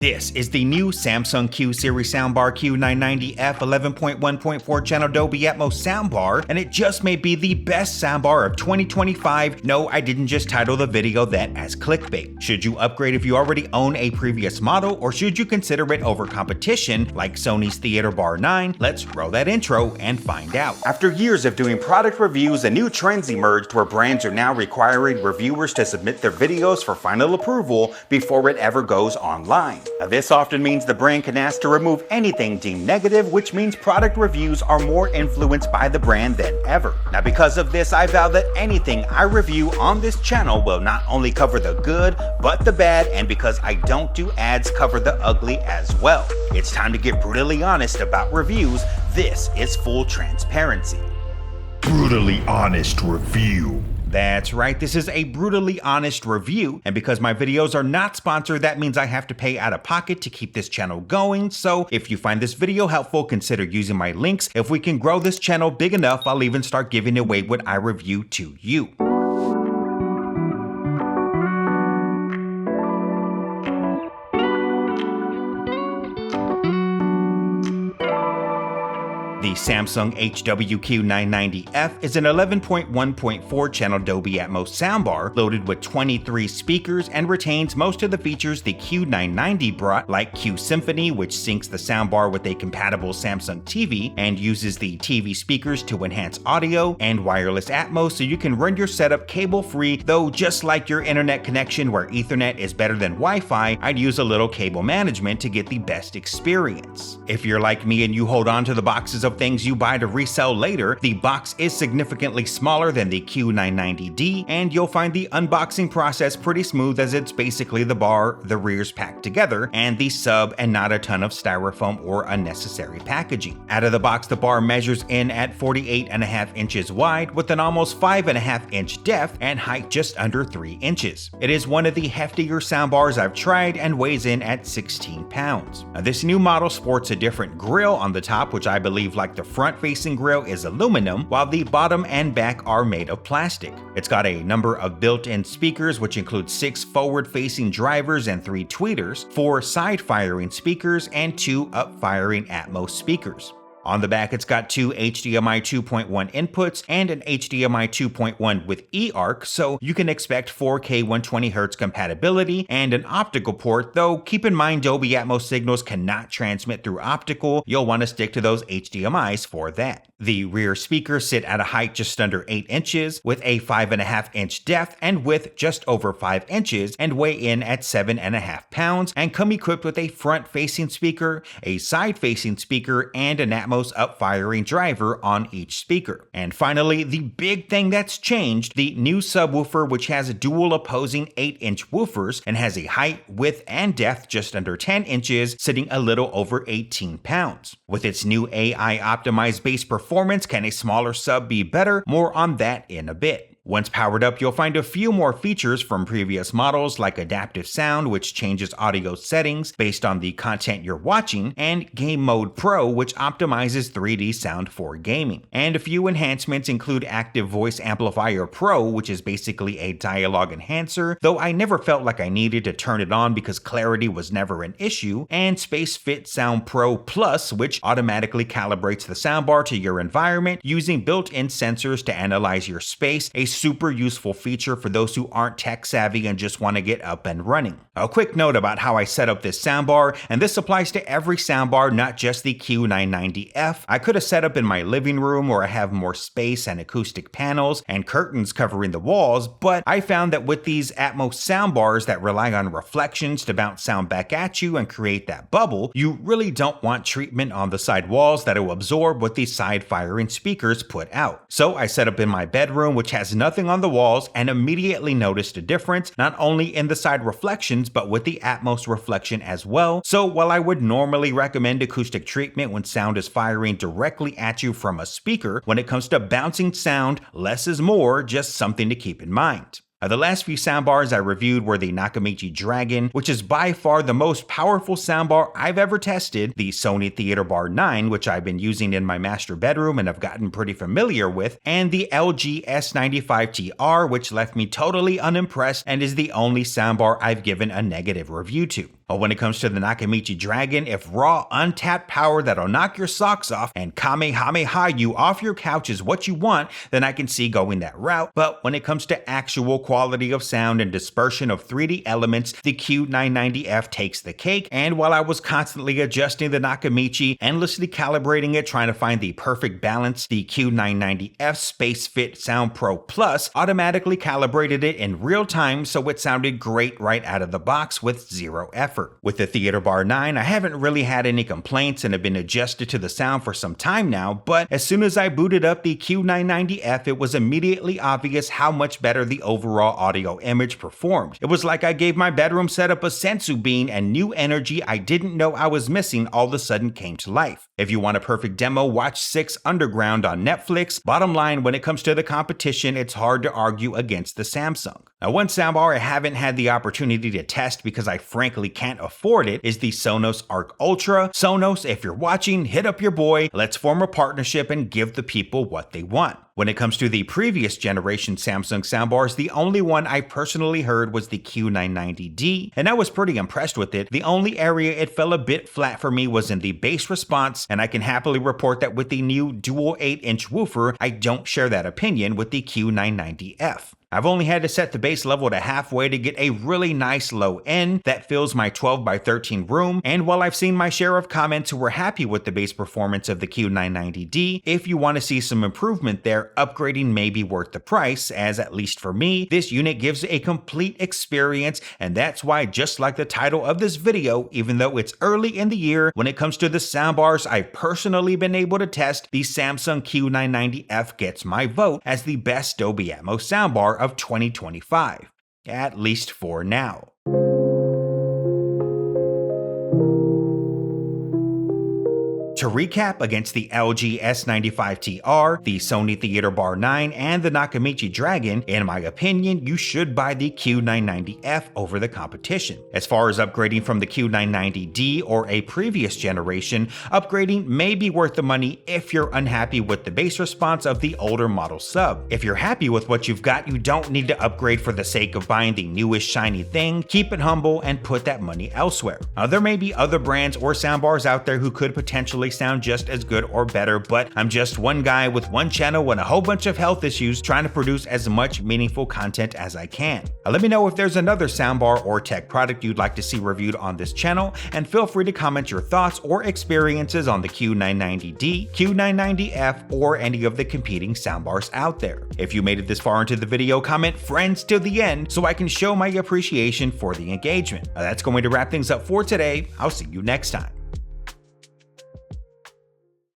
This is the new Samsung Q series soundbar Q990F 11.1.4 channel Dolby Atmos soundbar, and it just may be the best soundbar of 2025. No, I didn't just title the video that as clickbait. Should you upgrade if you already own a previous model, or should you consider it over competition like Sony's Theater Bar 9? Let's roll that intro and find out. After years of doing product reviews, a new trend's emerged where brands are now requiring reviewers to submit their videos for final approval before it ever goes online. Now, this often means the brand can ask to remove anything deemed negative, which means product reviews are more influenced by the brand than ever. Now, because of this, I vow that anything I review on this channel will not only cover the good, but the bad, and because I don't do ads, cover the ugly as well. It's time to get brutally honest about reviews. This is full transparency. Brutally honest review. That's right, this is a brutally honest review, and because my videos are not sponsored, that means I have to pay out of pocket to keep this channel going. So if you find this video helpful, consider using my links. If we can grow this channel big enough, I'll even start giving away what I review to you. The Samsung HW-Q990F is an 11.1.4 channel Dolby Atmos soundbar loaded with 23 speakers and retains most of the features the Q990 brought, like Q Symphony, which syncs the soundbar with a compatible Samsung TV and uses the TV speakers to enhance audio, and wireless Atmos so you can run your setup cable-free, though just like your internet connection where Ethernet is better than Wi-Fi, I'd use a little cable management to get the best experience. If you're like me and you hold on to the boxes of things you buy to resell later, the box is significantly smaller than the Q990D, and you'll find the unboxing process pretty smooth as it's basically the bar, the rears packed together, and the sub, and not a ton of styrofoam or unnecessary packaging. Out of the box, the bar measures in at 48.5 inches wide with an almost 5.5 inch depth and height just under 3 inches. It is one of the heftier soundbars I've tried and weighs in at 16 pounds. Now, this new model sports a different grille on the top, which I believe like the front-facing grille is aluminum, while the bottom and back are made of plastic. It's got a number of built-in speakers, which include 6 forward-facing drivers and 3 tweeters, 4 side-firing speakers, and 2 up-firing Atmos speakers. On the back, it's got 2 HDMI 2.1 inputs and an HDMI 2.1 with eARC, so you can expect 4K 120Hz compatibility and an optical port, though keep in mind Dolby Atmos signals cannot transmit through optical. You'll want to stick to those HDMIs for that. The rear speakers sit at a height just under 8 inches, with a 5.5 inch depth and width just over 5 inches, and weigh in at 7.5 pounds, and come equipped with a front-facing speaker, a side-facing speaker, and an Atmos up-firing driver on each speaker. And finally, the big thing that's changed, the new subwoofer, which has dual opposing 8-inch woofers and has a height, width, and depth just under 10 inches, sitting a little over 18 pounds. With its new AI-optimized bass performance, can a smaller sub be better? More on that in a bit. Once powered up, you'll find a few more features from previous models like Adaptive Sound, which changes audio settings based on the content you're watching, and Game Mode Pro, which optimizes 3D sound for gaming. And a few enhancements include Active Voice Amplifier Pro, which is basically a dialogue enhancer, though I never felt like I needed to turn it on because clarity was never an issue, and SpaceFit Sound Pro Plus, which automatically calibrates the soundbar to your environment using built-in sensors to analyze your space, a super useful feature for those who aren't tech savvy and just want to get up and running. A quick note about how I set up this soundbar, and this applies to every soundbar, not just the Q990F. I could have set up in my living room where I have more space and acoustic panels and curtains covering the walls, but I found that with these Atmos soundbars that rely on reflections to bounce sound back at you and create that bubble, you really don't want treatment on the side walls that will absorb what these side-firing speakers put out. So I set up in my bedroom, which has nothing on the walls, and immediately noticed a difference, not only in the side reflections, but with the Atmos reflection as well. So while I would normally recommend acoustic treatment when sound is firing directly at you from a speaker, when it comes to bouncing sound, less is more, just something to keep in mind. The last few soundbars I reviewed were the Nakamichi Dragon, which is by far the most powerful soundbar I've ever tested, the Sony Theater Bar 9, which I've been using in my master bedroom and have gotten pretty familiar with, and the LG S95TR, which left me totally unimpressed and is the only soundbar I've given a negative review to. But when it comes to the Nakamichi Dragon, if raw, untapped power that'll knock your socks off and kamehameha you off your couch is what you want, then I can see going that route. But when it comes to actual quality of sound and dispersion of 3D elements, the Q990F takes the cake. And while I was constantly adjusting the Nakamichi, endlessly calibrating it, trying to find the perfect balance, the Q990F SpaceFit Sound Pro Plus automatically calibrated it in real time, so it sounded great right out of the box with zero effort. With the Theater Bar 9, I haven't really had any complaints and have been adjusted to the sound for some time now, but as soon as I booted up the Q990F, it was immediately obvious how much better the overall audio image performed. It was like I gave my bedroom setup a sensu bean and new energy I didn't know I was missing all of a sudden came to life. If you want a perfect demo, watch 6 Underground on Netflix. Bottom line, when it comes to the competition, it's hard to argue against the Samsung. Now, one soundbar I haven't had the opportunity to test because I frankly can't afford it is the Sonos Arc Ultra. Sonos, if you're watching, hit up your boy. Let's form a partnership and give the people what they want. When it comes to the previous generation Samsung soundbars, the only one I personally heard was the Q990D, and I was pretty impressed with it. The only area it fell a bit flat for me was in the bass response, and I can happily report that with the new dual 8-inch woofer, I don't share that opinion with the Q990F. I've only had to set the bass level to halfway to get a really nice low end that fills my 12x13 room, and while I've seen my share of comments who were happy with the bass performance of the Q990D, if you want to see some improvement there, upgrading may be worth the price, as at least for me, this unit gives a complete experience, and that's why, just like the title of this video, even though it's early in the year, when it comes to the soundbars I've personally been able to test, the Samsung Q990F gets my vote as the best Dolby Atmos soundbar of 2025, at least for now. To recap, against the LG S95TR, the Sony Theater Bar 9, and the Nakamichi Dragon, in my opinion, you should buy the Q990F over the competition. As far as upgrading from the Q990D or a previous generation, upgrading may be worth the money if you're unhappy with the bass response of the older model sub. If you're happy with what you've got, you don't need to upgrade for the sake of buying the newest shiny thing. Keep it humble and put that money elsewhere. Now, there may be other brands or soundbars out there who could potentially sound just as good or better, but I'm just one guy with one channel and a whole bunch of health issues trying to produce as much meaningful content as I can. Let me know if there's another soundbar or tech product you'd like to see reviewed on this channel, and feel free to comment your thoughts or experiences on the Q990D, Q990F, or any of the competing soundbars out there. If you made it this far into the video, comment friends till the end so I can show my appreciation for the engagement. That's going to wrap things up for today. I'll see you next time.